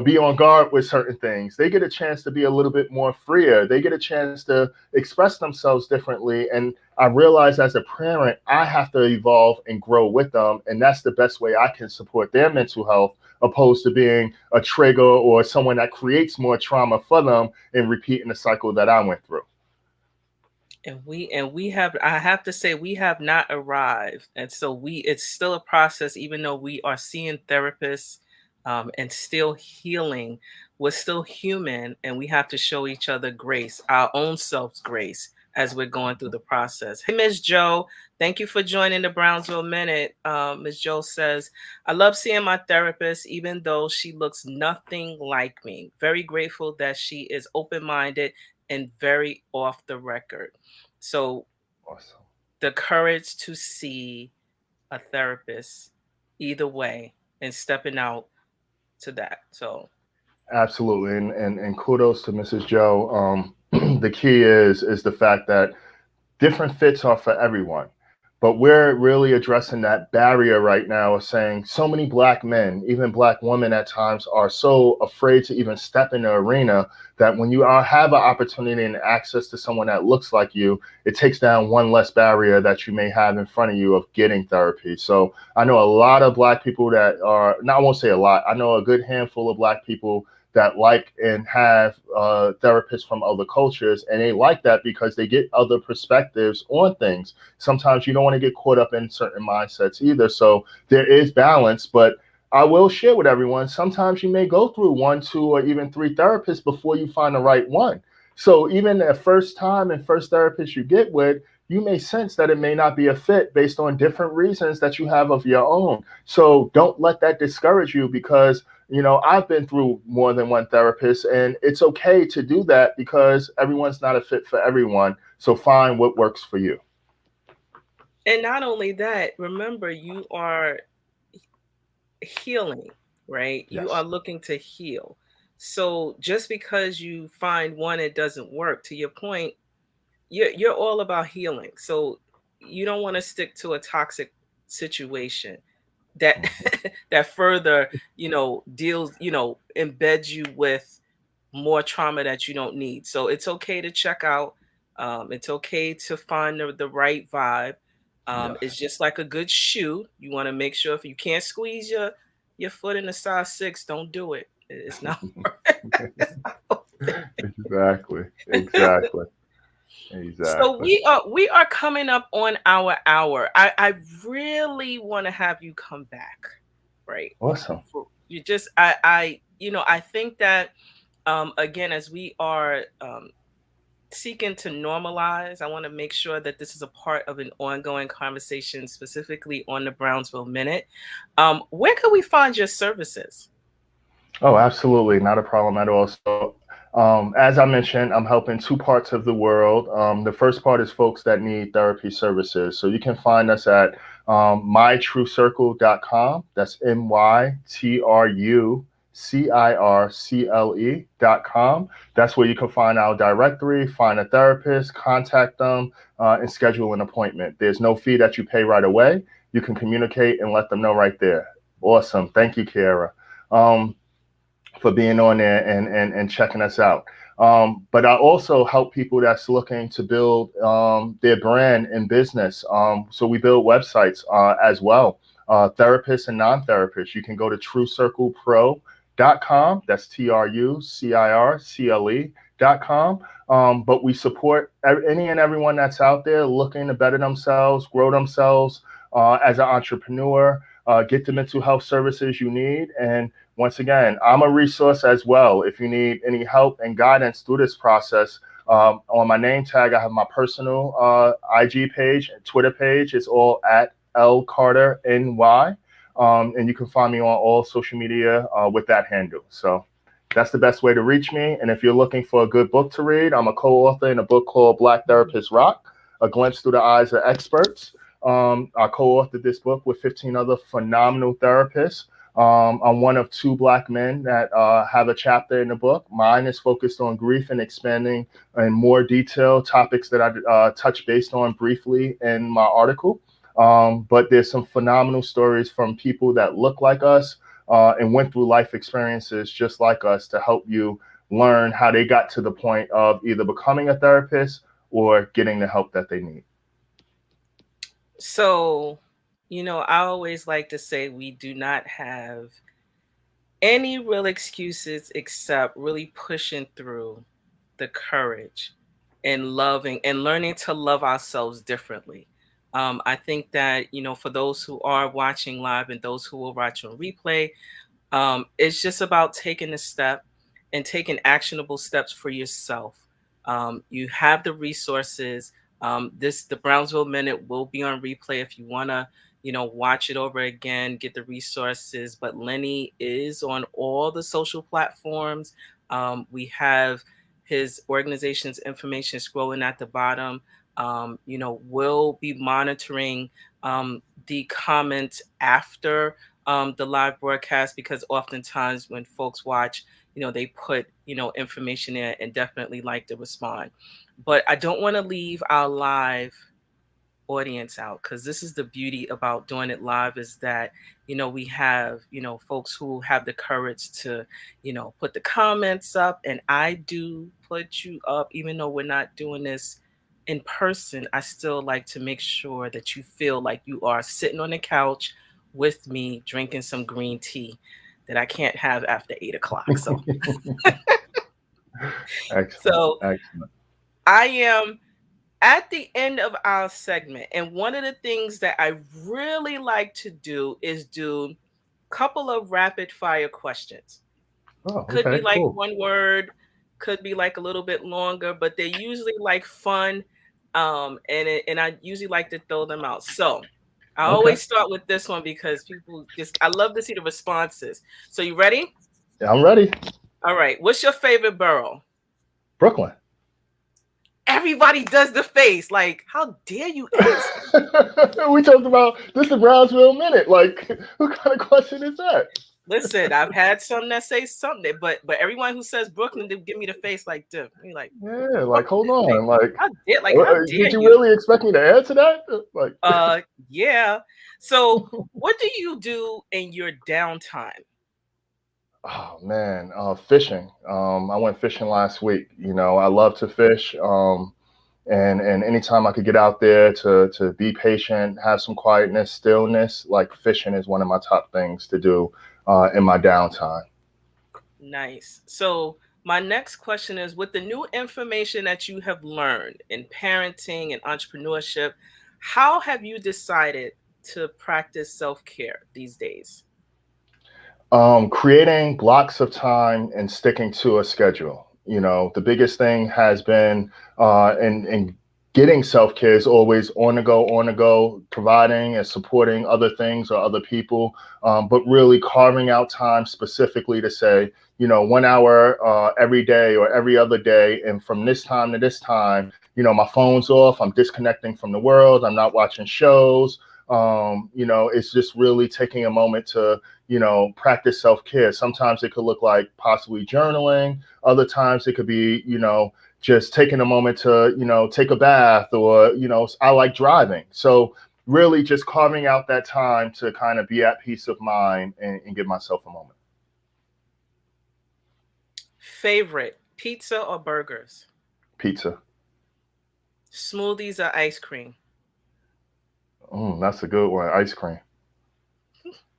be on guard with certain things. They get a chance to be a little bit more freer. They get a chance to express themselves differently. And I realize as a parent, I have to evolve and grow with them. And that's the best way I can support their mental health, opposed to being a trigger or someone that creates more trauma for them and repeating the cycle that I went through. and we have, I have to say, we have not arrived, and so it's still a process. Even though we are seeing therapists, and still healing, we're still human, and we have to show each other grace, our own selves grace, as we're going through the process. Hey, Miss Joe, thank you for joining the Brownsville Minute. Miss Joe says, I love seeing my therapist, even though she looks nothing like me. Very grateful that she is open minded and very off the record. So Awesome. the courage to see a therapist either way and stepping out to that. So Absolutely, and kudos to Mrs. Joe. The key is the fact that different fits are for everyone. But we're really addressing that barrier right now of saying so many Black men, even Black women at times, are so afraid to even step in the arena that when you have an opportunity and access to someone that looks like you, it takes down one less barrier that you may have in front of you of getting therapy. So I know a lot of Black people that are, I won't say a lot, I know a good handful of Black people that like and have therapists from other cultures, and they like that because they get other perspectives on things. Sometimes you don't want to get caught up in certain mindsets either, so there is balance. But I will share with everyone, sometimes you may go through one, two, or even three therapists before you find the right one. So even the first time and first therapist you get with, you may sense that it may not be a fit based on different reasons that you have of your own. So don't let that discourage you, because I've been through more than one therapist, and it's okay to do that because everyone's not a fit for everyone. So find what works for you. and not only that, remember, you are healing, right? You are Yes. looking to heal. So just because you find one that doesn't work, to your point, you're all about healing. So you don't want to stick to a toxic situation that Mhm. that further, deals, embeds you with more trauma that you don't need. So it's okay to check out. It's okay to find the right vibe. It's Yes. just like a good shoe. You want to make sure, if you can't squeeze your foot in a size 6, don't do it. It's not it's not Exactly. Exactly. So Exactly. we are coming up on our hour. I really want to have you come back, right? Awesome. You just I think that, again, as we are, seeking to normalize, I want to make sure that this is a part of an ongoing conversation, specifically on the Brownsville Minute. Where can we find your services? Oh, absolutely. Not a problem at all. So, as I mentioned, I'm helping two parts of the world. The first part is folks that need therapy services. So you can find us at mytrucircle.com. That's mytrucircle.com. That's where you can find our directory, find a therapist, contact them, and schedule an appointment. There's no fee that you pay right away. You can communicate and let them know right there. Awesome. Thank you, Kiara. Um, for being on there and checking us out. But I also help people that's looking to build their brand and business. So we build websites as well, therapists and non-therapists. You can go to TruCirclePro.com. That's TruCircle.com. But we support any and everyone that's out there looking to better themselves, grow themselves as an entrepreneur, get the mental health services you need. And once again, I'm a resource as well. If you need any help and guidance through this process, on my name tag, I have my personal IG page and Twitter page. It's all at L Carter NY. And you can find me on all social media with that handle. So that's the best way to reach me. And if you're looking for a good book to read, I'm a co-author in a book called Black Therapists Rock, A Glimpse Through the Eyes of Experts. I co-authored this book with 15 other phenomenal therapists. I'm one of two Black men that have a chapter in the book. Mine is focused on grief and expanding in more detail topics that I touch based on briefly in my article. But there's some phenomenal stories from people that look like us and went through life experiences just like us to help you learn how they got to the point of either becoming a therapist or getting the help that they need. So, I always like to say we do not have any real excuses except really pushing through the courage and loving and learning to love ourselves differently. I think that, for those who are watching live and those who will watch on replay, it's just about taking a step and taking actionable steps for yourself. You have the resources. The Brownsville Minute will be on replay if you want to, watch it over again, get the resources. But Lennie is on all the social platforms. We have his organization's information scrolling at the bottom. We'll be monitoring the comments after the live broadcast, because oftentimes when folks watch, they put, information in and definitely like to respond. But I don't want to leave our live audience out, because this is the beauty about doing it live, is that we have folks who have the courage to put the comments up, and I do put you up even though we're not doing this in person. I still like to make sure that you feel like you are sitting on the couch with me drinking some green tea that I can't have after 8 o'clock. So Excellent. so Excellent. I am at the end of our segment, and one of the things that I really like to do is do a couple of rapid fire questions. Oh, Could be okay, like cool. one word, could be like a little bit longer, but they're usually like fun. And I usually like to throw them out. So I Okay. always start with this one because people just, I love to see the responses. So you ready? Yeah, I'm ready. All right. What's your favorite borough? Brooklyn. Everybody does the face. Like, how dare you ask? We talked about this is the Brownsville Minute. Like, what kind of question is that? Listen, I've had some that say something, but everyone who says Brooklyn, they give me the face like this. Me like, Yeah, like, Brooklyn, hold on. how Did dare you you? really expect me to answer that? Like, Yeah. So what do you do in your downtime? oh man, fishing. I went fishing last week. I love to fish. And anytime I could get out there to be patient, have some quietness, stillness, like fishing is one of my top things to do in my downtime. Nice. So my next question is, with the new information that you have learned in parenting and entrepreneurship, how have you decided to practice self-care these days? Creating blocks of time and sticking to a schedule. The biggest thing has been in getting self-care is always on the go, providing and supporting other things or other people, but really carving out time specifically to say, 1 hour every day or every other day, and from this time to this time, my phone's off, I'm disconnecting from the world, I'm not watching shows. It's just really taking a moment to, practice self-care. Sometimes it could look like possibly journaling. Other times it could be, just taking a moment to, take a bath, or, I like driving. So really just carving out that time to kind of be at peace of mind and give myself a moment. Favorite, pizza or burgers? Pizza. Smoothies or ice cream? That's a good one. Ice cream.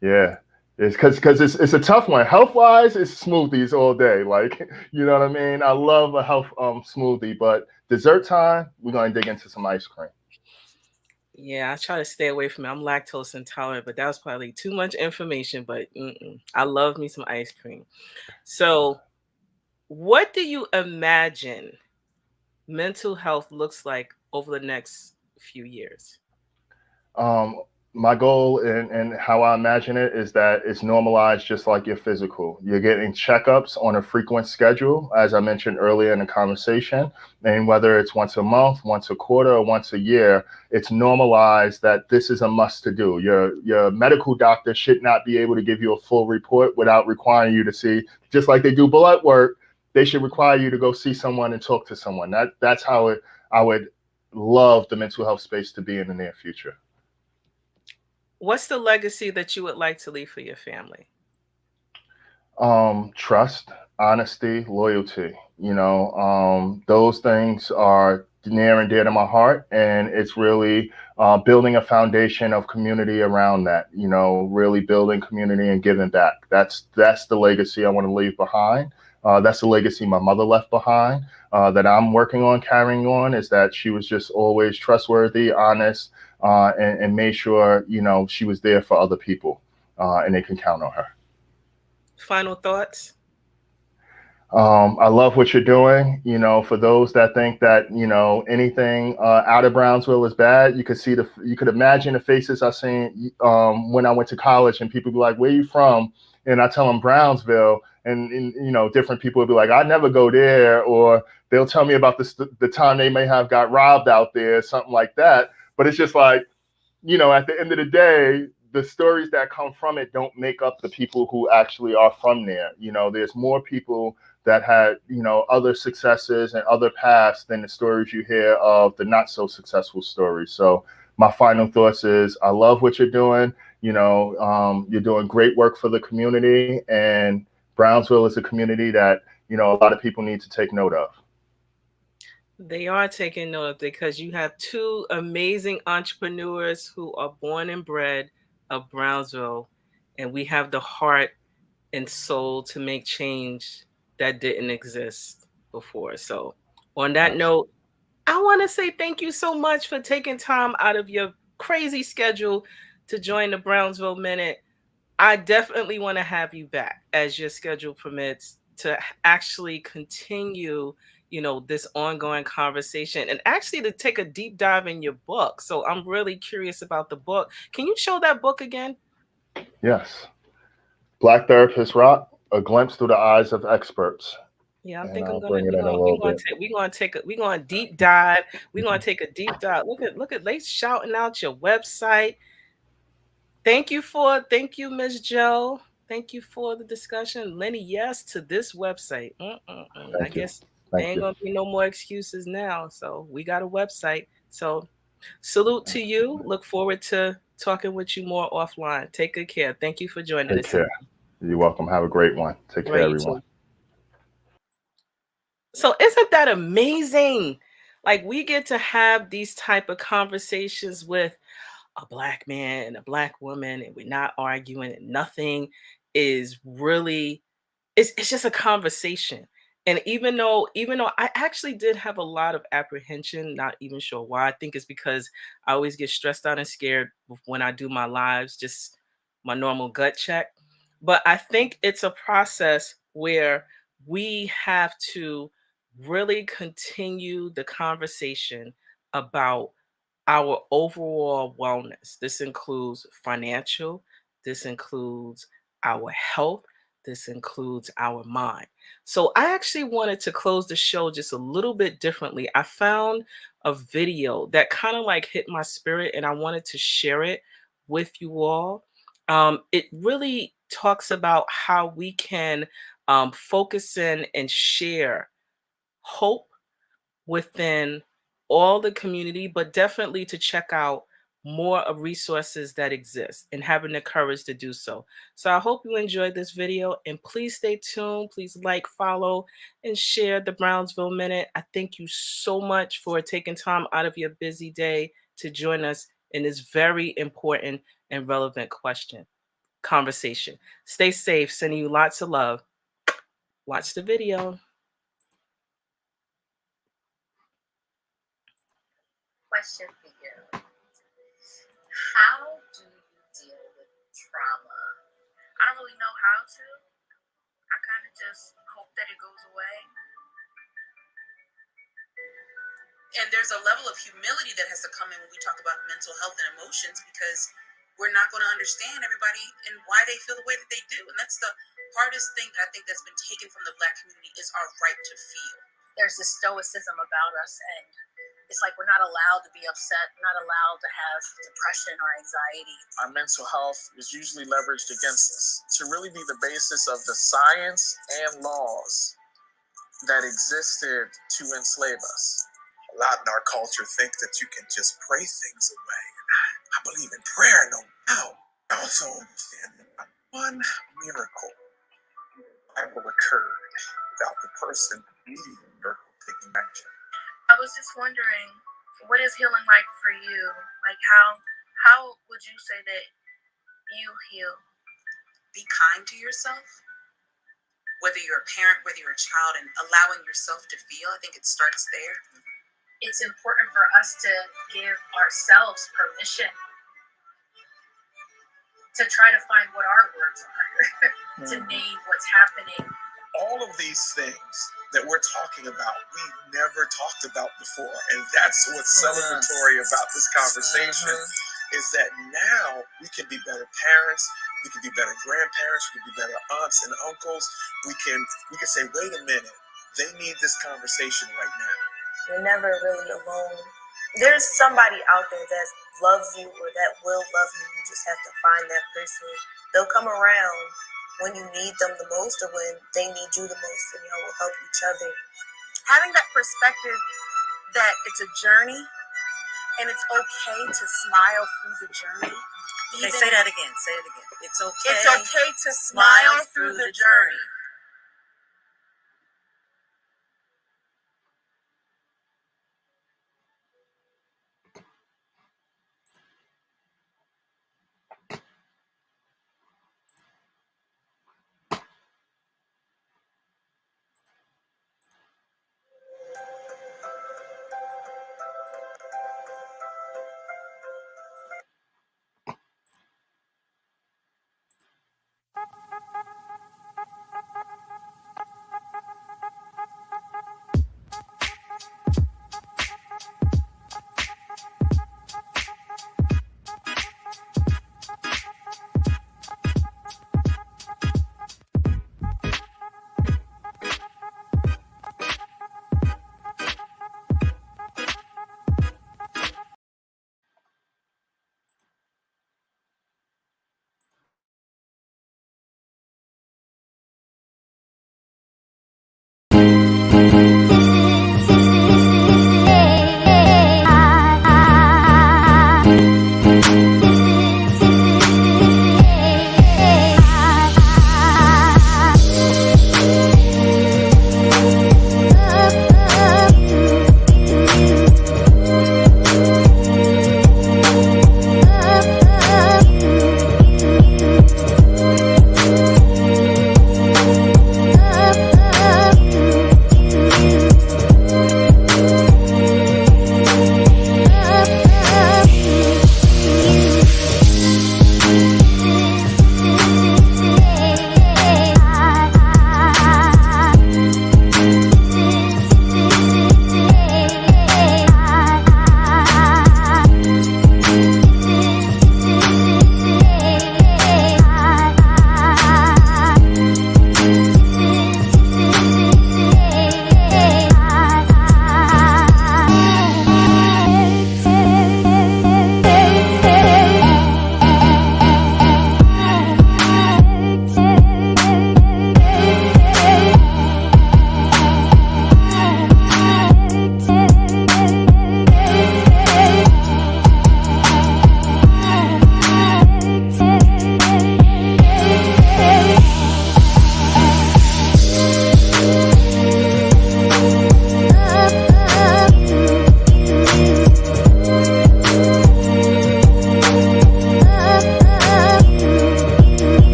Yeah. It's because it's a tough one. Health wise, it's smoothies all day. Like, you know what I mean? I love a health smoothie, but dessert time, we're gonna dig into some ice cream. Yeah, I try to stay away from it. I'm lactose intolerant, but that was probably too much information. But I love me some ice cream. So, what do you imagine mental health looks like over the next few years? Um, my goal and how I imagine it is that it's normalized just like your physical. You're getting checkups on a frequent schedule, as I mentioned earlier in the conversation. And whether it's once a month, once a quarter, or once a year, it's normalized that this is a must to do. Your medical doctor should not be able to give you a full report without requiring you to see, just like they do blood work, they should require you to go see someone and talk to someone. That's how I would love the mental health space to be in the near future. What's the legacy that you would like to leave for your family? Trust, honesty, loyalty. Those things are near and dear to my heart, and it's really building a foundation of community around that. Really building community and giving back. That's the legacy I want to leave behind. That's the legacy my mother left behind. That I'm working on carrying on, is that she was just always trustworthy, honest, and made sure she was there for other people, and they can count on her. Final thoughts? I love what you're doing. For those that think that anything out of Brownsville is bad, you could imagine the faces I seen when I went to college, and people be like, "Where you from?" And I tell them Brownsville, and different people would be like, "I never go there," or they'll tell me about the time they may have got robbed out there, something like that. But it's just like, at the end of the day, the stories that come from it don't make up the people who actually are from there. There's more people that had, other successes and other paths than the stories you hear of the not so successful stories. So my final thoughts is, I love what you're doing. You're doing great work for the community, and Brownsville is a community that, a lot of people need to take note of. They are taking note of, because you have two amazing entrepreneurs who are born and bred of Brownsville, and we have the heart and soul to make change that didn't exist before. So, on that note, I want to say thank you so much for taking time out of your crazy schedule to join the Brownsville Minute. I definitely want to have you back as your schedule permits to actually continue, this ongoing conversation, and actually to take a deep dive in your book. So I'm really curious about the book. Can you show that book again? Yes. Black Therapist Rock, a glimpse through the eyes of experts. Yeah, I And think I'm I'll gonna bring it in a little bit. we're gonna deep dive. We're gonna take a deep dive. Look at they shouting out your website. Thank you, Ms. Joe. Thank you for the discussion. Lennie, yes to this website. I Thank you. guess there Thank ain't you. gonna be no more excuses now. So we got a website. So salute to you. Look forward to talking with you more offline. Take good care. Thank you for joining Take us care. today. You're welcome. Have a great one. Take All right, care, you everyone. too. So isn't that amazing? Like, we get to have these type of conversations with a Black man and a Black woman, and we're not arguing, and nothing is really, it's just a conversation. And even though I actually did have a lot of apprehension, not even sure why. I think it's because I always get stressed out and scared when I do my lives, just my normal gut check. But I think it's a process where we have to really continue the conversation about our overall wellness. This includes financial, this includes our health, this includes our mind. So I actually wanted to close the show just a little bit differently. I found a video that kind of like hit my spirit and I wanted to share it with you all. It really talks about how we can focus in and share hope within all the community, but definitely to check out more of resources that exist and having the courage to do so. So I hope you enjoyed this video and please stay tuned. Please like, follow, and share the Brownsville Minute. I thank you so much for taking time out of your busy day to join us in this very important and relevant conversation. Stay safe. Sending you lots of love. Watch the video. Question for you. How do you deal with trauma? I don't really know how to. I kind of just hope that it goes away. And there's a level of humility that has to come in when we talk about mental health and emotions, because we're not going to understand everybody and why they feel the way that they do. And that's the hardest thing that I think that's been taken from the Black community, is our right to feel. There's this stoicism about us, and it's like we're not allowed to be upset, not allowed to have depression or anxiety. Our mental health is usually leveraged against us to really be the basis of the science and laws that existed to enslave us. A lot in our culture think that you can just pray things away. I believe in prayer now. I also understand that one miracle ever occurred without the person needing the miracle taking action. I was just wondering, what is healing like for you? Like how would you say that you heal? Be kind to yourself, whether you're a parent, whether you're a child, and allowing yourself to feel. I think it starts there. It's important for us to give ourselves permission to try to find what our words are, to name what's happening. All of these things that we're talking about, we've never talked about before. And that's what's celebratory about this conversation, is that now we can be better parents, we can be better grandparents, we can be better aunts and uncles. We can say, wait a minute, they need this conversation right now. You're never really alone. There's somebody out there that loves you or that will love you. You just have to find that person. They'll come around when you need them the most or when they need you the most, and y'all will help each other. Having that perspective that it's a journey and it's okay to smile through the journey. Okay, say that again. Say it again. It's okay. It's okay to smile through the journey.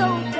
so